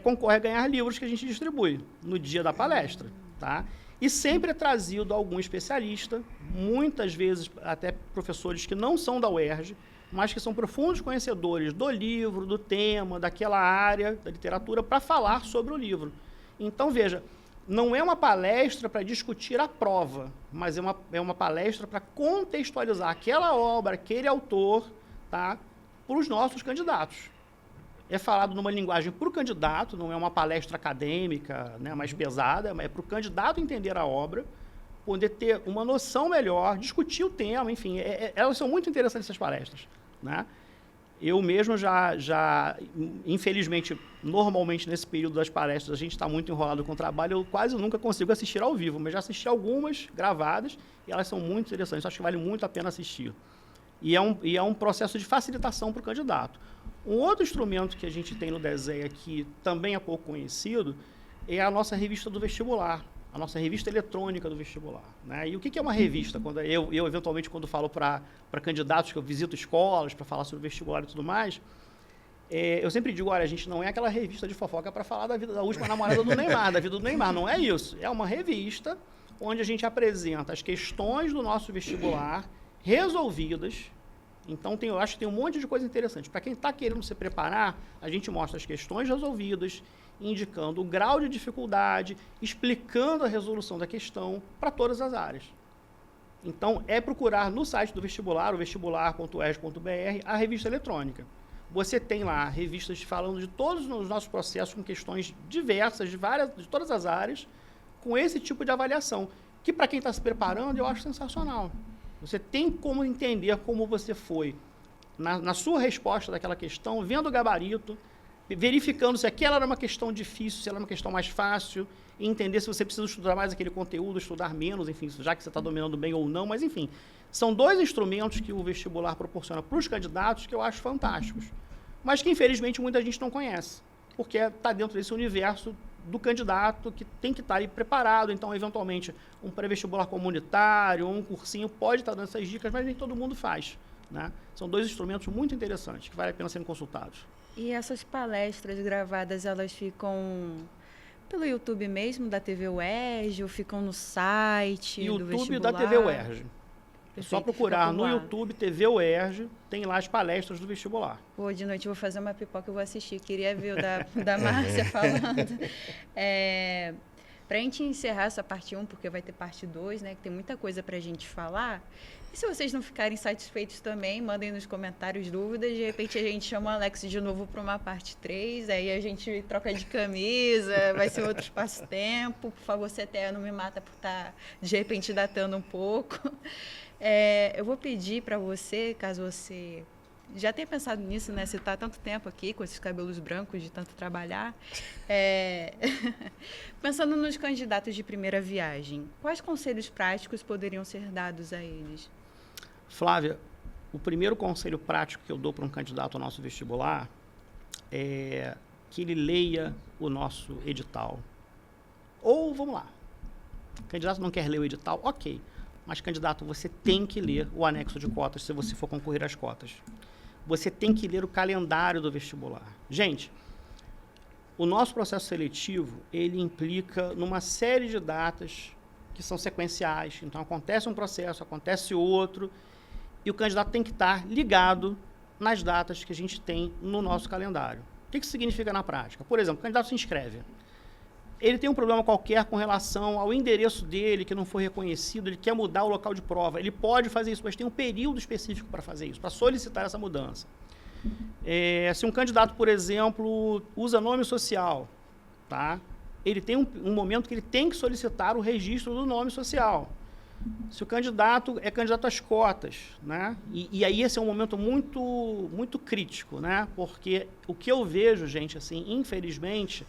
concorre a ganhar livros que a gente distribui no dia da palestra. Tá? E sempre é trazido algum especialista, muitas vezes até professores que não são da UERJ, mas que são profundos conhecedores do livro, do tema, daquela área da literatura, para falar sobre o livro. Então, veja, não é uma palestra para discutir a prova, mas é uma palestra para contextualizar aquela obra, aquele autor, tá, para os nossos candidatos. É falado numa linguagem para o candidato, não é uma palestra acadêmica, né, mais pesada, mas é para o candidato entender a obra, poder ter uma noção melhor, discutir o tema, enfim. Elas são muito interessantes, essas palestras. né? Eu mesmo infelizmente, normalmente nesse período das palestras, a gente está muito enrolado com o trabalho, eu quase nunca consigo assistir ao vivo, mas já assisti algumas gravadas e elas são muito interessantes, acho que vale muito a pena assistir. E é um processo de facilitação para o candidato. Um outro instrumento que a gente tem no DESEA, que também é pouco conhecido, é a nossa revista do vestibular, a nossa revista eletrônica do vestibular, né? E o que é uma revista? Quando eu eventualmente, quando falo para candidatos, que eu visito escolas para falar sobre vestibular e tudo mais, eu sempre digo, olha, a gente não é aquela revista de fofoca para falar da última namorada do Neymar, da vida do Neymar, não é isso. É uma revista onde a gente apresenta as questões do nosso vestibular resolvidas. Então, eu acho que tem um monte de coisa interessante. Para quem está querendo se preparar, a gente mostra as questões resolvidas, indicando o grau de dificuldade, explicando a resolução da questão para todas as áreas. Então, é procurar no site do vestibular, o vestibular.uerj.br, a revista eletrônica. Você tem lá revistas falando de todos os nossos processos com questões diversas, de todas as áreas, com esse tipo de avaliação, que para quem está se preparando, eu acho sensacional. Você tem como entender como você foi na sua resposta daquela questão, vendo o gabarito, verificando se aquela era uma questão difícil, se ela era uma questão mais fácil, e entender se você precisa estudar mais aquele conteúdo, estudar menos, enfim, já que você está dominando bem ou não, mas enfim. São dois instrumentos que o vestibular proporciona para os candidatos que eu acho fantásticos, mas que infelizmente muita gente não conhece, porque está dentro desse universo do candidato que tem que estar aí preparado. Então, eventualmente, um pré-vestibular comunitário, um cursinho pode estar dando essas dicas, mas nem todo mundo faz, né? São dois instrumentos muito interessantes, que vale a pena serem consultados. E essas palestras gravadas, elas ficam pelo YouTube mesmo, da TV UERJ, ou ficam no site do vestibular? YouTube da TV UERJ. É só procurar no YouTube, TV UERJ, tem lá as palestras do vestibular. Pô, de noite eu vou fazer uma pipoca e vou assistir. Queria ver o da Márcia falando. Para a gente encerrar essa parte 1, porque vai ter parte 2, né, que tem muita coisa para a gente falar. E se vocês não ficarem satisfeitos também, mandem nos comentários dúvidas. De repente a gente chama o Alex de novo para uma parte 3, aí a gente troca de camisa, vai ser outro espaço-tempo. Por favor, CTE, não me mata por estar, de repente, datando um pouco. Eu vou pedir para você, caso você já tenha pensado nisso, né? Você está há tanto tempo aqui com esses cabelos brancos de tanto trabalhar. Pensando nos candidatos de primeira viagem, quais conselhos práticos poderiam ser dados a eles? Flávia, o primeiro conselho prático que eu dou para um candidato ao nosso vestibular é que ele leia o nosso edital. Ou, vamos lá, o candidato não quer ler o edital, ok. Mas, candidato, você tem que ler o anexo de cotas se você for concorrer às cotas. Você tem que ler o calendário do vestibular. Gente, o nosso processo seletivo, ele implica numa série de datas que são sequenciais. Então, acontece um processo, acontece outro, e o candidato tem que estar ligado nas datas que a gente tem no nosso calendário. O que isso significa na prática? Por exemplo, o candidato se inscreve. Ele tem um problema qualquer com relação ao endereço dele, que não foi reconhecido, ele quer mudar o local de prova. Ele pode fazer isso, mas tem um período específico para fazer isso, para solicitar essa mudança. Se um candidato, por exemplo, usa nome social, tá? Ele tem um momento que ele tem que solicitar o registro do nome social. Se o candidato é candidato às cotas, né? E aí esse é um momento muito, muito crítico, né? Porque o que eu vejo, gente, assim, infelizmente,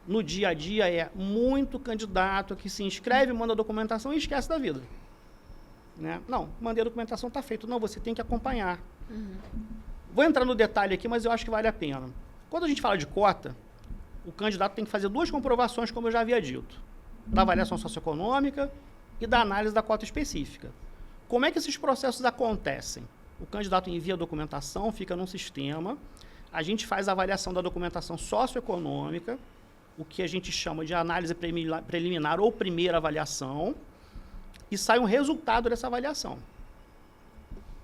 no dia a dia é muito candidato que se inscreve, manda a documentação e esquece da vida. Né? Não, mandei a documentação, está feito. Não, você tem que acompanhar. Uhum. Vou entrar no detalhe aqui, mas eu acho que vale a pena. Quando a gente fala de cota, o candidato tem que fazer 2 comprovações, como eu já havia dito. Da avaliação socioeconômica e da análise da cota específica. Como é que esses processos acontecem? O candidato envia a documentação, fica num sistema, a gente faz a avaliação da documentação socioeconômica, o que a gente chama de análise preliminar ou primeira avaliação, e sai um resultado dessa avaliação,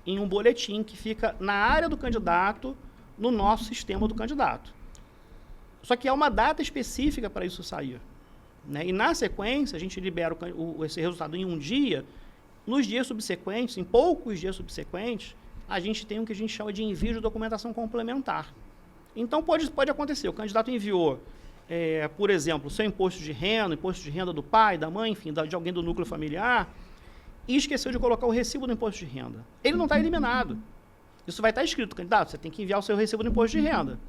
em um boletim que fica na área do candidato, no nosso sistema do candidato. Só que há uma data específica para isso sair. Né? E, na sequência, a gente libera esse resultado em um dia. Nos dias subsequentes, em poucos dias subsequentes, a gente tem o que a gente chama de envio de documentação complementar. Então, pode acontecer, o candidato enviou, por exemplo, seu imposto de renda do pai, da mãe, enfim, de alguém do núcleo familiar, e esqueceu de colocar o recibo do imposto de renda. Ele não está eliminado. Isso vai estar escrito, candidato, você tem que enviar o seu recibo do imposto de renda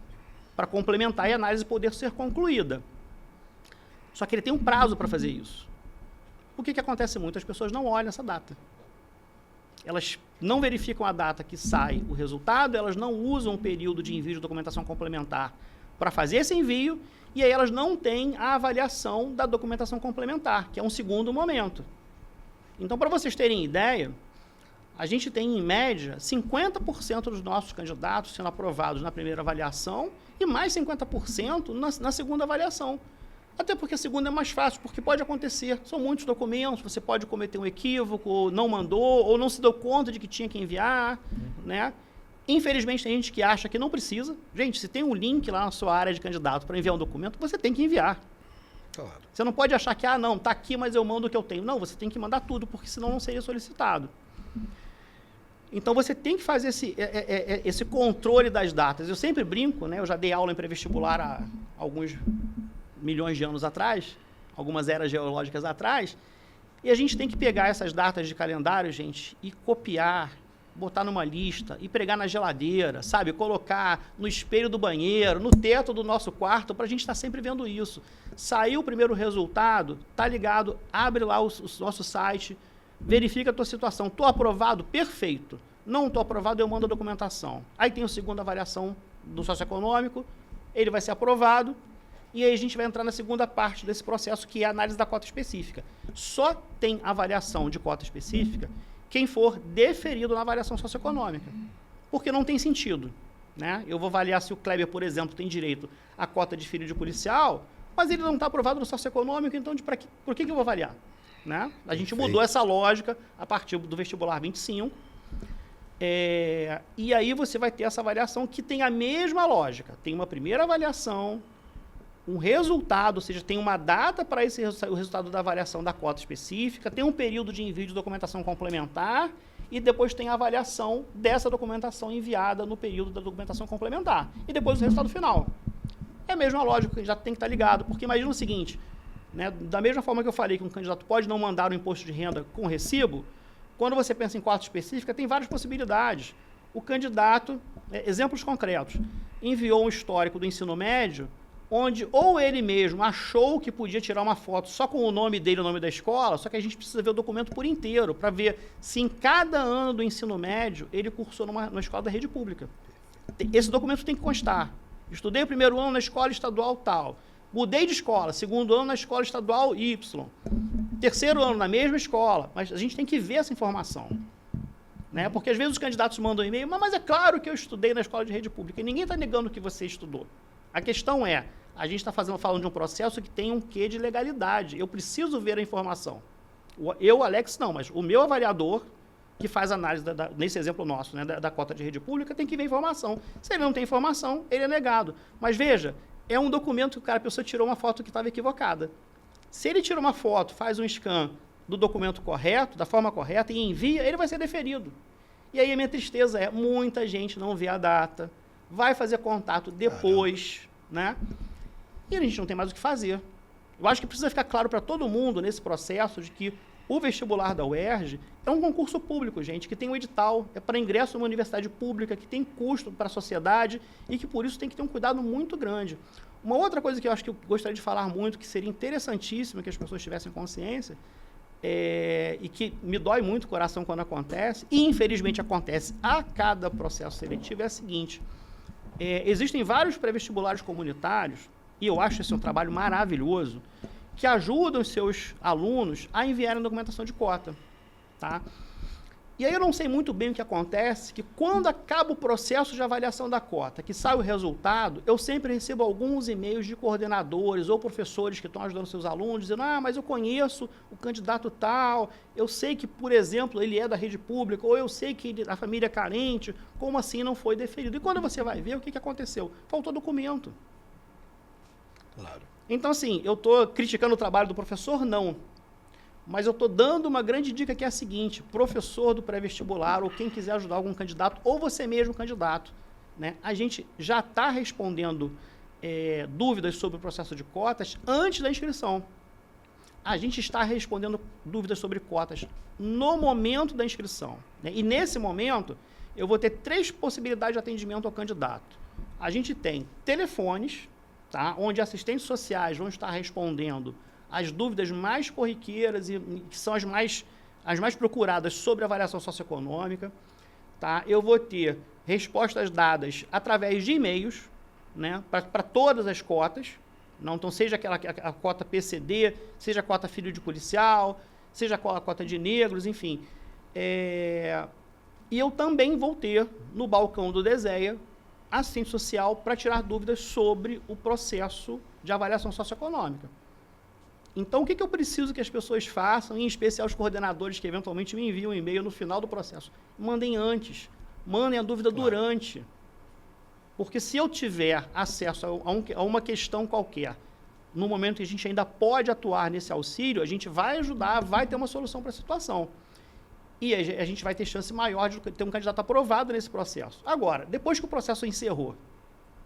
para complementar e a análise poder ser concluída. Só que ele tem um prazo para fazer isso. O que acontece muito? As pessoas não olham essa data. Elas não verificam a data que sai o resultado, elas não usam o período de envio de documentação complementar para fazer esse envio, e aí elas não têm a avaliação da documentação complementar, que é um segundo momento. Então, para vocês terem ideia, a gente tem, em média, 50% dos nossos candidatos sendo aprovados na primeira avaliação e mais 50% na segunda avaliação. Até porque a segunda é mais fácil, porque pode acontecer. São muitos documentos, você pode cometer um equívoco, não mandou, ou não se deu conta de que tinha que enviar, né? Infelizmente, tem gente que acha que não precisa. Gente, se tem um link lá na sua área de candidato para enviar um documento, você tem que enviar. Claro. Você não pode achar que, não, tá aqui, mas eu mando o que eu tenho. Não, você tem que mandar tudo, porque senão não seria solicitado. Então, você tem que fazer esse controle das datas. Eu sempre brinco, né? Eu já dei aula em pré-vestibular há alguns milhões de anos atrás, algumas eras geológicas atrás, e a gente tem que pegar essas datas de calendário, gente, e copiar, botar numa lista, e pregar na geladeira, sabe? Colocar no espelho do banheiro, no teto do nosso quarto, para a gente estar sempre vendo isso. Saiu o primeiro resultado, tá ligado, abre lá o nosso site, verifica a tua situação. Estou aprovado? Perfeito. Não estou aprovado, eu mando a documentação. Aí tem a segunda avaliação do socioeconômico, ele vai ser aprovado, e aí a gente vai entrar na segunda parte desse processo, que é a análise da cota específica. Só tem avaliação de cota específica quem for deferido na avaliação socioeconômica, porque não tem sentido, né? Eu vou avaliar se o Kleber, por exemplo, tem direito à cota de filho de policial, mas ele não está aprovado no socioeconômico, então por que eu vou avaliar? Né? A gente mudou essa lógica a partir do vestibular 25, e aí você vai ter essa avaliação que tem a mesma lógica. Tem uma primeira avaliação, um resultado, ou seja, tem uma data para o resultado da avaliação da cota específica, tem um período de envio de documentação complementar e depois tem a avaliação dessa documentação enviada no período da documentação complementar. E depois o resultado final. É a mesma lógica, o candidato tem que estar ligado, porque imagina o seguinte, né, da mesma forma que eu falei que um candidato pode não mandar o imposto de renda com recibo, quando você pensa em cota específica, tem várias possibilidades. O candidato, exemplos concretos, enviou um histórico do ensino médio, onde ou ele mesmo achou que podia tirar uma foto só com o nome dele e o nome da escola, só que a gente precisa ver o documento por inteiro, para ver se em cada ano do ensino médio ele cursou numa escola da rede pública. Esse documento tem que constar. Estudei o primeiro ano na escola estadual tal, mudei de escola, segundo ano na escola estadual Y, terceiro ano na mesma escola, mas a gente tem que ver essa informação. Né? Porque às vezes os candidatos mandam um e-mail, mas é claro que eu estudei na escola de rede pública, e ninguém está negando que você estudou. A questão é, a gente está falando de um processo que tem um quê de legalidade. Eu preciso ver a informação. Eu, Alex, não, mas o meu avaliador, que faz análise, nesse exemplo nosso, né, da cota de rede pública, tem que ver a informação. Se ele não tem informação, ele é negado. Mas veja, é um documento que a pessoa tirou uma foto que estava equivocada. Se ele tira uma foto, faz um scan do documento correto, da forma correta, e envia, ele vai ser deferido. E aí a minha tristeza é, muita gente não vê a data, vai fazer contato depois, né? E a gente não tem mais o que fazer. Eu acho que precisa ficar claro para todo mundo nesse processo de que o vestibular da UERJ é um concurso público, gente, que tem um edital, é para ingresso numa universidade pública, que tem custo para a sociedade e que, por isso, tem que ter um cuidado muito grande. Uma outra coisa que eu acho que eu gostaria de falar muito, que seria interessantíssima que as pessoas tivessem consciência, e que me dói muito o coração quando acontece, e infelizmente acontece a cada processo seletivo, é a seguinte: existem vários pré-vestibulares comunitários, e eu acho esse um trabalho maravilhoso, que ajudam os seus alunos a enviarem documentação de cota. Tá? E aí eu não sei muito bem o que acontece, que quando acaba o processo de avaliação da cota, que sai o resultado, eu sempre recebo alguns e-mails de coordenadores ou professores que estão ajudando seus alunos, dizendo, mas eu conheço o candidato tal, eu sei que, por exemplo, ele é da rede pública, ou eu sei que a família é carente, como assim não foi deferido? E quando você vai ver, o que aconteceu? Faltou documento. Claro. Então, assim, eu estou criticando o trabalho do professor? Não. Mas eu estou dando uma grande dica que é a seguinte: professor do pré-vestibular, ou quem quiser ajudar algum candidato, ou você mesmo candidato, né? A gente já está respondendo dúvidas sobre o processo de cotas antes da inscrição. A gente está respondendo dúvidas sobre cotas no momento da inscrição, né? E nesse momento, eu vou ter 3 possibilidades de atendimento ao candidato. A gente tem telefones, tá? Onde assistentes sociais vão estar respondendo as dúvidas mais corriqueiras e que são as mais procuradas sobre a avaliação socioeconômica. Tá? Eu vou ter respostas dadas através de e-mails, né? Para todas as cotas. Não, então, seja a cota PCD, seja a cota filho de policial, seja a cota de negros, enfim. E eu também vou ter, no balcão do DESEA, assistente social para tirar dúvidas sobre o processo de avaliação socioeconômica. Então, o que eu preciso que as pessoas façam, em especial os coordenadores que eventualmente me enviam um e-mail no final do processo? Mandem antes, mandem a dúvida durante. Porque se eu tiver acesso a uma questão qualquer, no momento que a gente ainda pode atuar nesse auxílio, a gente vai ajudar, vai ter uma solução para a situação. E a gente vai ter chance maior de ter um candidato aprovado nesse processo. Agora, depois que o processo encerrou,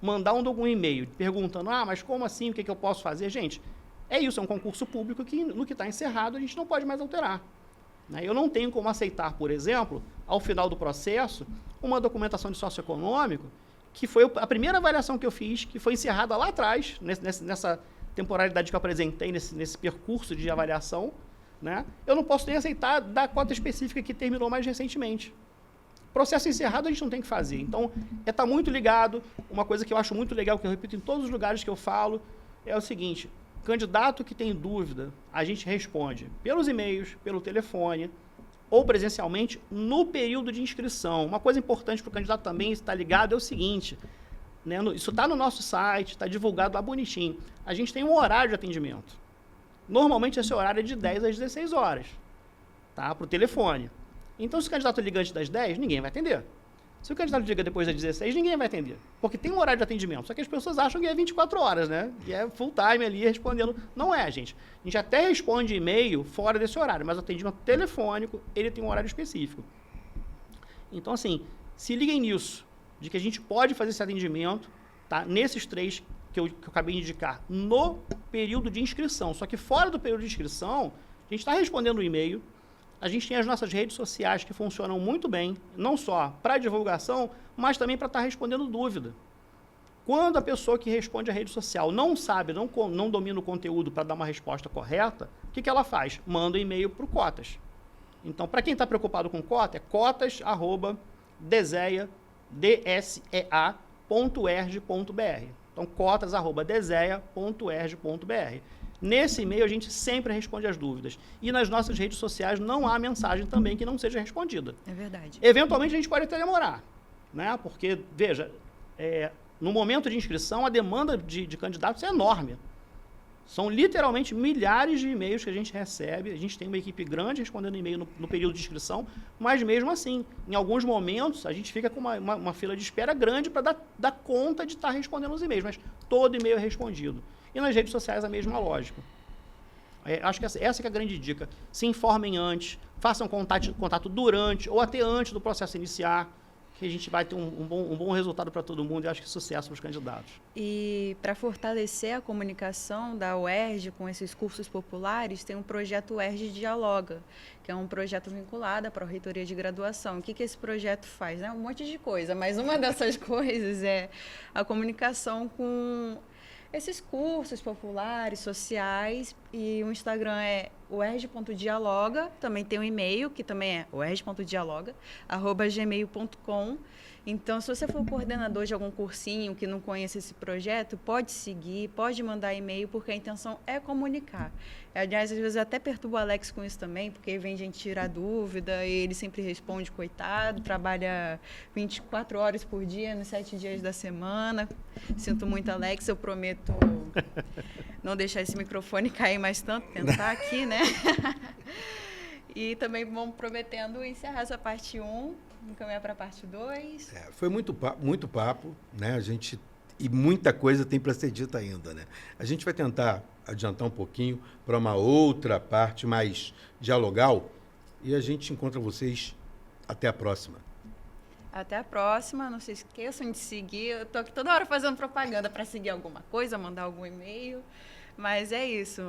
mandar um e-mail perguntando, mas como assim, o que eu posso fazer? Gente, é isso, é um concurso público que no que está encerrado a gente não pode mais alterar. Né? Eu não tenho como aceitar, por exemplo, ao final do processo, uma documentação de socioeconômico, que foi a primeira avaliação que eu fiz, que foi encerrada lá atrás, nessa temporalidade que eu apresentei, nesse percurso de avaliação, né? Eu não posso nem aceitar da cota específica que terminou mais recentemente. Processo encerrado a gente não tem que fazer. Então, tá muito ligado. Uma coisa que eu acho muito legal, que eu repito em todos os lugares que eu falo, é o seguinte: candidato que tem dúvida, a gente responde pelos e-mails, pelo telefone, ou presencialmente no período de inscrição. Uma coisa importante para o candidato também estar ligado é o seguinte, né? Isso está no nosso site, está divulgado lá bonitinho. A gente tem um horário de atendimento. Normalmente, esse horário é de 10 às 16 horas, tá? Para o telefone. Então, se o candidato liga antes das 10, ninguém vai atender. Se o candidato liga depois das 16, ninguém vai atender. Porque tem um horário de atendimento. Só que as pessoas acham que é 24 horas, né? E é full time ali respondendo. Não é, gente. A gente até responde e-mail fora desse horário, mas o atendimento telefônico, ele tem um horário específico. Então, assim, se liguem nisso, de que a gente pode fazer esse atendimento, tá? Nesses 3 que eu acabei de indicar, no período de inscrição. Só que fora do período de inscrição, a gente está respondendo o e-mail, a gente tem as nossas redes sociais que funcionam muito bem, não só para divulgação, mas também para estar respondendo dúvida. Quando a pessoa que responde a rede social não sabe, não domina o conteúdo para dar uma resposta correta, o que ela faz? Manda um e-mail para o Cotas. Então, para quem está preocupado com cota, é cotas@desea.erg.br. Então, cotas@desea.erg.br. Nesse e-mail, a gente sempre responde as dúvidas. E nas nossas redes sociais não há mensagem também que não seja respondida. É verdade. Eventualmente, a gente pode até demorar, né? Porque, veja, no momento de inscrição, a demanda de candidatos é enorme. São literalmente milhares de e-mails que a gente recebe. A gente tem uma equipe grande respondendo e-mail no período de inscrição, mas mesmo assim, em alguns momentos, a gente fica com uma fila de espera grande para dar conta de estar respondendo os e-mails, mas todo e-mail é respondido. E nas redes sociais a mesma lógica. Acho que essa que é a grande dica. Se informem antes, façam contato durante ou até antes do processo iniciar, que a gente vai ter um bom resultado para todo mundo e acho que sucesso para os candidatos. E para fortalecer a comunicação da UERJ com esses cursos populares, tem um projeto UERJ Dialoga, que é um projeto vinculado à Pró-Reitoria de Graduação. O que esse projeto faz? Um monte de coisa, mas uma dessas coisas é a comunicação com esses cursos populares, sociais, e o Instagram é uerj.dialoga, também tem um e-mail, que também é uerj.dialoga@gmail.com. Então, se você for coordenador de algum cursinho que não conhece esse projeto, pode seguir, pode mandar e-mail, porque a intenção é comunicar. Aliás, às vezes eu até perturbo o Alex com isso também, porque vem gente tirar dúvida e ele sempre responde, coitado, trabalha 24 horas por dia, nos 7 dias da semana. Sinto muito, Alex, eu prometo não deixar esse microfone cair mais tanto, tentar aqui, né? E também vamos prometendo encerrar essa parte 1, encaminhar para a parte 2. Foi muito papo, né? E muita coisa tem para ser dita ainda, né? A gente vai tentar adiantar um pouquinho para uma outra parte mais dialogal e a gente encontra vocês até a próxima. Até a próxima. Não se esqueçam de seguir. Eu estou aqui toda hora fazendo propaganda para seguir alguma coisa, mandar algum e-mail. Mas é isso.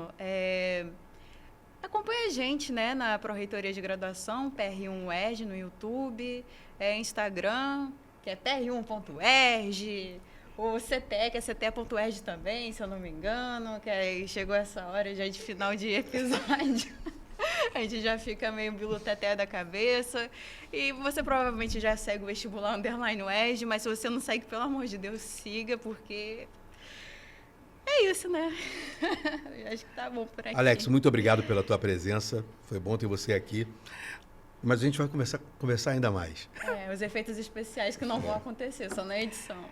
Acompanha a gente, né, na Pró-Reitoria de Graduação, PR1 UERJ no YouTube, Instagram, que é pr1.uerj, o CTE, que é cte.uerj também, se eu não me engano, que aí chegou essa hora já de final de episódio. A gente já fica meio bilu-teté da cabeça. E você provavelmente já segue o vestibular _UERJ, mas se você não segue, pelo amor de Deus, siga, porque é isso, né? Acho que tá bom por aqui. Alex, muito obrigado pela tua presença. Foi bom ter você aqui. Mas a gente vai conversar ainda mais. Os efeitos especiais que não vão acontecer, só na edição.